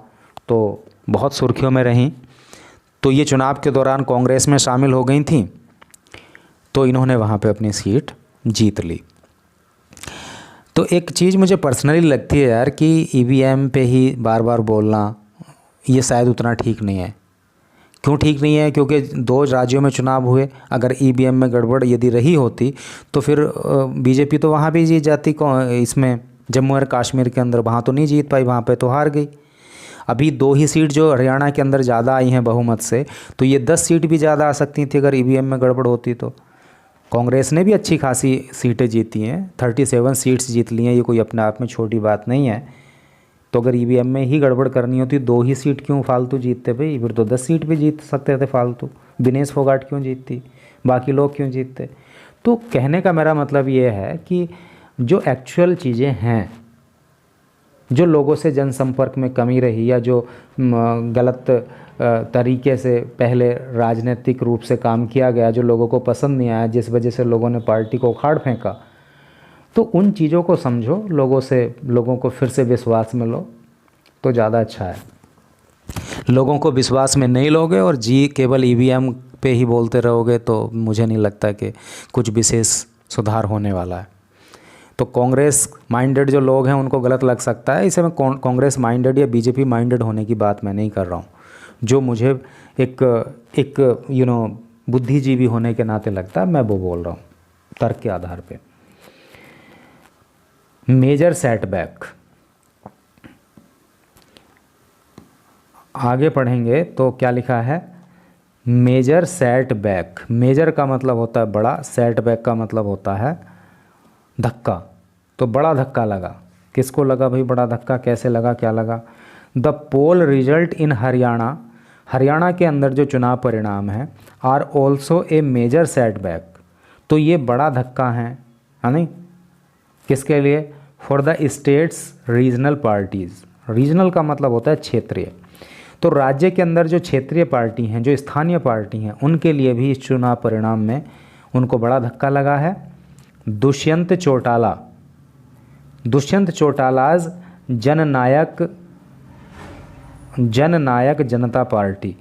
तो बहुत सुर्खियों में रहीं। तो ये चुनाव के दौरान कांग्रेस में शामिल हो गई थी, तो इन्होंने वहाँ पे अपनी सीट जीत ली। तो एक चीज़ मुझे पर्सनली लगती है यार कि ईवीएम पे ही बार बार बोलना ये शायद उतना ठीक नहीं है। क्यों ठीक नहीं है? क्योंकि 2 राज्यों में चुनाव हुए, अगर ईवीएम में गड़बड़ यदि रही होती तो फिर बीजेपी तो वहाँ भी जीत जाती, इसमें जम्मू और कश्मीर के अंदर, वहाँ तो नहीं जीत पाई, वहाँ पे तो हार गई। अभी 2 ही सीट जो हरियाणा के अंदर ज़्यादा आई हैं बहुमत से, तो ये 10 सीट भी ज़्यादा आ सकती थी अगर ईवीएम में गड़बड़ होती। तो कांग्रेस ने भी अच्छी खासी सीटें जीती हैं, 37 सीट्स जीत ली हैं, ये कोई अपने आप में छोटी बात नहीं है। तो अगर ईवीएम में ही गड़बड़ करनी होती 2 ही सीट क्यों फालतू जीतते भाई, फिर तो 10 सीट भी जीत सकते थे फालतू। विनेश फोगाट क्यों जीतती, बाकी लोग क्यों जीतते? तो कहने का मेरा मतलब ये है कि जो एक्चुअल चीज़ें हैं, जो लोगों से जनसंपर्क में कमी रही, या जो गलत तरीके से पहले राजनीतिक रूप से काम किया गया, जो लोगों को पसंद नहीं आया, जिस वजह से लोगों ने पार्टी को उखाड़ फेंका, तो उन चीज़ों को समझो, लोगों को फिर से विश्वास में लो तो ज़्यादा अच्छा है। लोगों को विश्वास में नहीं लोगे और जी केवल ईवीएम पे ही बोलते रहोगे तो मुझे नहीं लगता कि कुछ विशेष सुधार होने वाला है। तो कांग्रेस माइंडेड जो लोग हैं उनको गलत लग सकता है, इसे मैं कांग्रेस माइंडेड या बीजेपी माइंडेड होने की बात मैं नहीं कर रहा हूँ। जो मुझे एक बुद्धिजीवी होने के नाते लगता है मैं वो बोल रहा हूँ तर्क के आधार पे। मेजर सेटबैक, आगे पढ़ेंगे तो क्या लिखा है, मेजर सेटबैक। मेजर का मतलब होता है बड़ा, सेटबैक का मतलब होता है धक्का। तो बड़ा धक्का लगा, किसको लगा भाई बड़ा धक्का, कैसे लगा, क्या लगा। The poll result in Haryana, Haryana के अंदर जो चुनाव परिणाम हैं, are also a major setback. तो ये बड़ा धक्का है नहीं, किसके लिए, for the states regional parties. Regional का मतलब होता है क्षेत्रीय। तो राज्य के अंदर जो क्षेत्रीय पार्टी हैं, जो स्थानीय पार्टी हैं, उनके लिए भी इस चुनाव परिणाम में उनको बड़ा धक्का लगा है। दुष्यंत चौटाला, दुष्यंत चौटालाज जननायक जनता पार्टी।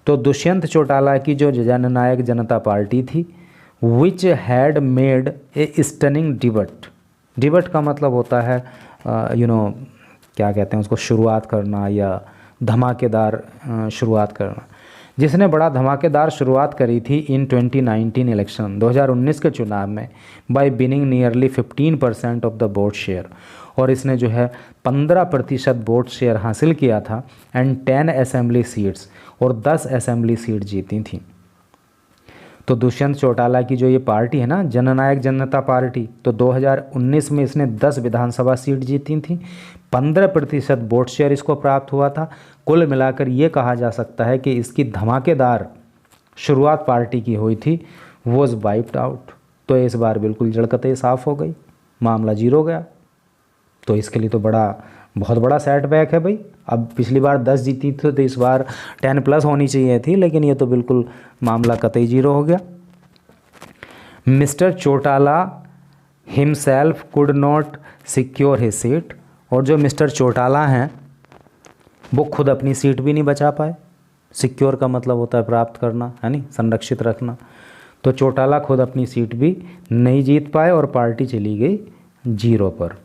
तो दुष्यंत चौटाला की जो जननायक जनता पार्टी थी, which had made a stunning debut. Debut का मतलब होता है क्या कहते हैं उसको, शुरुआत करना या धमाकेदार शुरुआत करना, जिसने बड़ा धमाकेदार शुरुआत करी थी इन 2019 इलेक्शन, 2019 के चुनाव में, bye winning nearly 15% of the vote share. और इसने जो है 15% वोट शेयर हासिल किया था एंड 10 असेंबली सीट्स, और 10 असेंबली सीट जीती थी। तो दुष्यंत चौटाला की जो ये पार्टी है ना, जननायक जनता पार्टी, तो 2019 में इसने 10 विधानसभा सीट जीती थी, 15% वोट शेयर इसको प्राप्त हुआ था। कुल मिलाकर ये कहा जा सकता है कि इसकी धमाकेदार शुरुआत पार्टी की हुई थी, वॉज वाइप्ड आउट। तो इस बार बिल्कुल जड़कते साफ हो गई, मामला जीरो गया। तो इसके लिए तो बहुत बड़ा सेटबैक है भाई। अब पिछली बार 10 जीती थी तो इस बार 10+ होनी चाहिए थी, लेकिन ये तो बिल्कुल मामला कतई जीरो हो गया। Mister Chautala himself could not secure his seat. और जो मिस्टर चौटाला हैं वो खुद अपनी सीट भी नहीं बचा पाए। सिक्योर का मतलब होता है प्राप्त करना, है नहीं, संरक्षित रखना। तो चौटाला खुद अपनी सीट भी नहीं जीत पाए और पार्टी चली गई जीरो पर।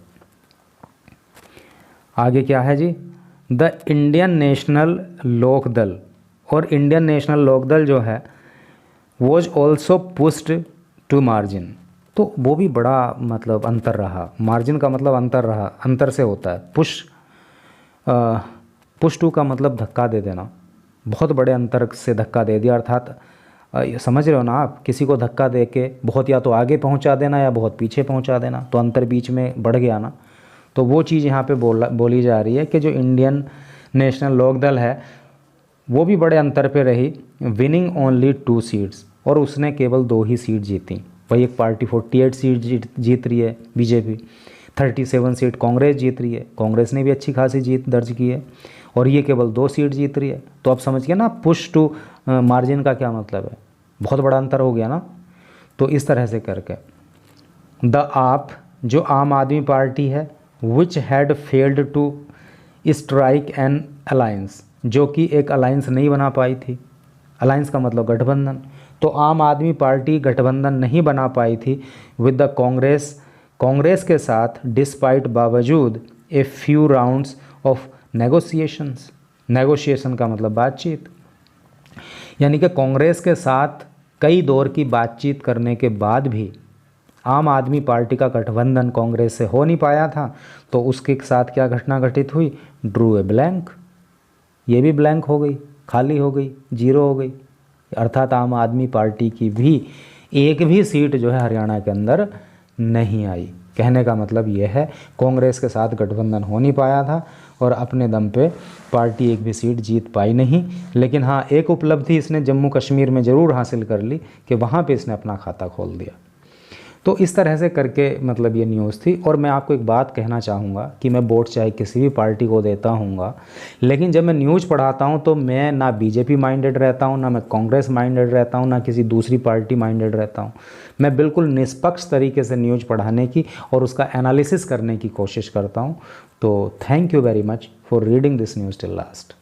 आगे क्या है जी, द इंडियन नेशनल लोकदल। और इंडियन नेशनल लोकदल जो है was also pushed to margin. तो वो भी बड़ा मतलब अंतर रहा। मार्जिन का मतलब अंतर रहा, अंतर से होता है। पुश टू का मतलब धक्का दे देना, बहुत बड़े अंतर से धक्का दे दिया। अर्थात समझ रहे हो ना आप, किसी को धक्का दे के बहुत या तो आगे पहुंचा देना या बहुत पीछे पहुंचा देना, तो अंतर बीच में बढ़ गया ना। तो वो चीज़ यहाँ पे बोली जा रही है कि जो इंडियन नेशनल लोकदल है वो भी बड़े अंतर पे रही, विनिंग ओनली 2 सीट्स, और उसने केवल 2 ही सीट जीती। वही एक पार्टी 48 सीट जीत रही है बीजेपी, 37 सीट कांग्रेस जीत रही है, कांग्रेस ने भी अच्छी खासी जीत दर्ज की है, और ये केवल 2 सीट जीत रही है। तो आप समझिए ना पुश टू मार्जिन का क्या मतलब है, बहुत बड़ा अंतर हो गया ना। तो इस तरह से करके द आप, जो आम आदमी पार्टी है, which had failed to strike an alliance, जो कि एक अलायंस नहीं बना पाई थी। अलायंस का मतलब गठबंधन। तो आम आदमी पार्टी गठबंधन नहीं बना पाई थी विद द कांग्रेस के साथ, डिस्पाइट बावजूद a few rounds of negotiations. Negotiation का मतलब बातचीत, यानी कि कांग्रेस के साथ कई दौर की बातचीत करने के बाद भी आम आदमी पार्टी का गठबंधन कांग्रेस से हो नहीं पाया था। तो उसके साथ क्या घटना घटित हुई, ड्रू ए ब्लैंक, ये भी ब्लैंक हो गई, खाली हो गई, जीरो हो गई। अर्थात आम आदमी पार्टी की भी एक भी सीट जो है हरियाणा के अंदर नहीं आई। कहने का मतलब ये है कांग्रेस के साथ गठबंधन हो नहीं पाया था और अपने दम पे पार्टी एक भी सीट जीत पाई नहीं। लेकिन हाँ, एक उपलब्धि इसने जम्मू कश्मीर में ज़रूर हासिल कर ली कि वहाँ पे इसने अपना खाता खोल दिया। तो इस तरह से करके मतलब ये न्यूज़ थी। और मैं आपको एक बात कहना चाहूँगा कि मैं वोट चाहे किसी भी पार्टी को देता हूँगा, लेकिन जब मैं न्यूज़ पढ़ाता हूँ तो मैं ना बीजेपी माइंडेड रहता हूँ, ना मैं कांग्रेस माइंडेड रहता हूँ, ना किसी दूसरी पार्टी माइंडेड रहता हूँ। मैं बिल्कुल निष्पक्ष तरीके से न्यूज़ पढ़ाने की और उसका एनालिसिस करने की कोशिश करता हूँ। तो thank you very much for reading this news till last.